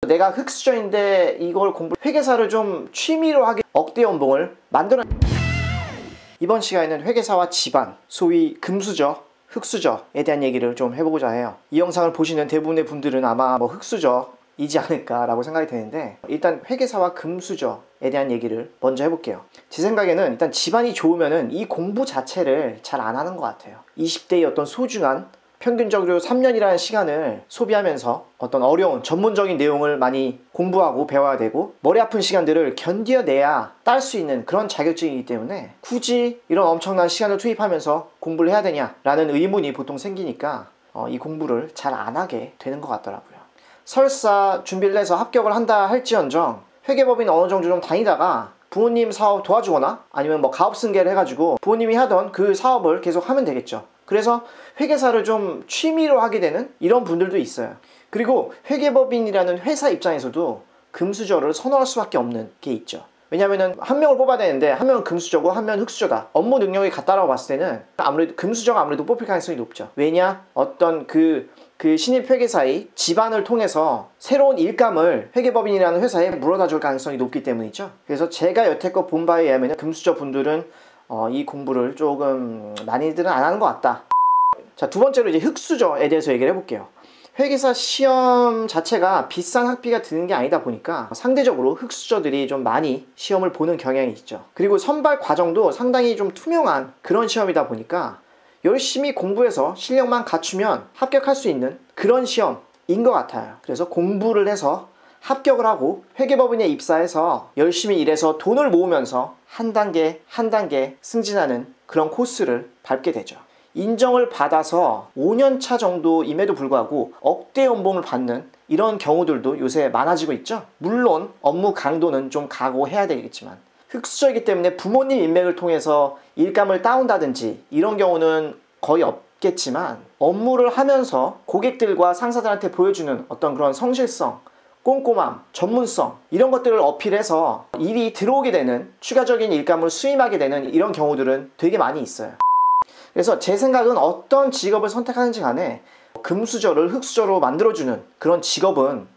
내가 흑수저인데 이걸 회계사를 좀 취미로 하게 억대 연봉을 만들어. 이번 시간에는 회계사와 집안, 소위 금수저, 흑수저에 대한 얘기를 좀 해보고자 해요. 이 영상을 보시는 대부분의 분들은 아마 흑수저이지 않을까라고 생각이 되는데, 일단 회계사와 금수저에 대한 얘기를 먼저 해볼게요. 제 생각에는 일단 집안이 좋으면은 이 공부 자체를 잘 안 하는 것 같아요. 20대의 어떤 소중한 평균적으로 3년이라는 시간을 소비하면서 어떤 어려운 전문적인 내용을 많이 공부하고 배워야 되고, 머리 아픈 시간들을 견뎌내야 딸 수 있는 그런 자격증이기 때문에 굳이 이런 엄청난 시간을 투입하면서 공부를 해야 되냐라는 의문이 보통 생기니까 이 공부를 잘 안 하게 되는 것 같더라고요. 설사 준비를 해서 합격을 한다 할지언정 회계법인 어느 정도 좀 다니다가 부모님 사업 도와주거나 아니면 가업 승계를 해가지고 부모님이 하던 그 사업을 계속 하면 되겠죠. 그래서 회계사를 좀 취미로 하게 되는 이런 분들도 있어요. 그리고 회계법인이라는 회사 입장에서도 금수저를 선호할 수밖에 없는 게 있죠. 왜냐면은 한 명을 뽑아야 되는데 한 명은 금수저고 한 명은 흑수저다. 업무 능력이 같다라고 봤을 때는 아무래도 금수저가 뽑힐 가능성이 높죠. 왜냐? 어떤 그 신입 회계사의 집안을 통해서 새로운 일감을 회계법인이라는 회사에 물어다 줄 가능성이 높기 때문이죠. 그래서 제가 여태껏 본 바에 의하면 금수저 분들은 이 공부를 조금 많이들은 안 하는 것 같다. 자, 두 번째로 이제 흑수저에 대해서 얘기를 해볼게요. 회계사 시험 자체가 비싼 학비가 드는 게 아니다 보니까 상대적으로 흑수저들이 좀 많이 시험을 보는 경향이 있죠. 그리고 선발 과정도 상당히 좀 투명한 그런 시험이다 보니까 열심히 공부해서 실력만 갖추면 합격할 수 있는 그런 시험인 것 같아요. 그래서 공부를 해서 합격을 하고 회계법인에 입사해서 열심히 일해서 돈을 모으면서 한 단계 한 단계 승진하는 그런 코스를 밟게 되죠. 인정을 받아서 5년차 정도임에도 불구하고 억대 연봉을 받는 이런 경우들도 요새 많아지고 있죠. 물론 업무 강도는 좀 각오해야 되겠지만 흑수저이기 때문에 부모님 인맥을 통해서 일감을 따온다든지 이런 경우는 거의 없겠지만, 업무를 하면서 고객들과 상사들한테 보여주는 어떤 그런 성실성, 꼼꼼함, 전문성 이런 것들을 어필해서 일이 들어오게 되는, 추가적인 일감을 수임하게 되는 이런 경우들은 되게 많이 있어요. 그래서 제 생각은 어떤 직업을 선택하는지 간에 금수저를 흑수저로 만들어주는 그런 직업은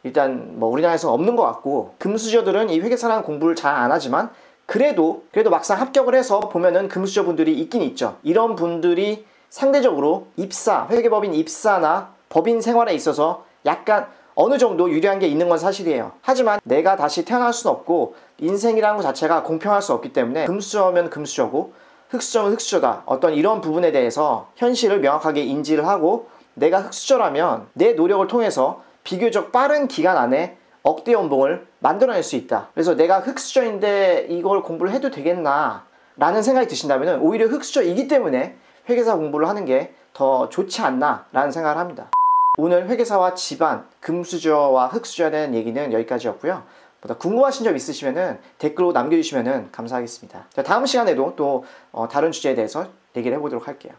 일단 우리나라에서는 없는 것 같고, 금수저들은 이 회계사라는 공부를 잘 안 하지만 그래도 막상 합격을 해서 보면은 금수저 분들이 있긴 있죠. 이런 분들이 상대적으로 회계법인 입사나 법인 생활에 있어서 약간 어느 정도 유리한 게 있는 건 사실이에요. 하지만 내가 다시 태어날 수는 없고 인생이라는 것 자체가 공평할 수 없기 때문에 금수저면 금수저고 흑수저면 흑수저다. 어떤 이런 부분에 대해서 현실을 명확하게 인지를 하고, 내가 흑수저라면 내 노력을 통해서 비교적 빠른 기간 안에 억대 연봉을 만들어낼 수 있다. 그래서 내가 흑수저인데 이걸 공부를 해도 되겠나 라는 생각이 드신다면 오히려 흑수저이기 때문에 회계사 공부를 하는 게 더 좋지 않나 라는 생각을 합니다. 오늘 회계사와 집안, 금수저와 흑수저에 대한 얘기는 여기까지였고요. 궁금하신 점 있으시면 댓글로 남겨주시면 감사하겠습니다. 자, 다음 시간에도 또 다른 주제에 대해서 얘기를 해보도록 할게요.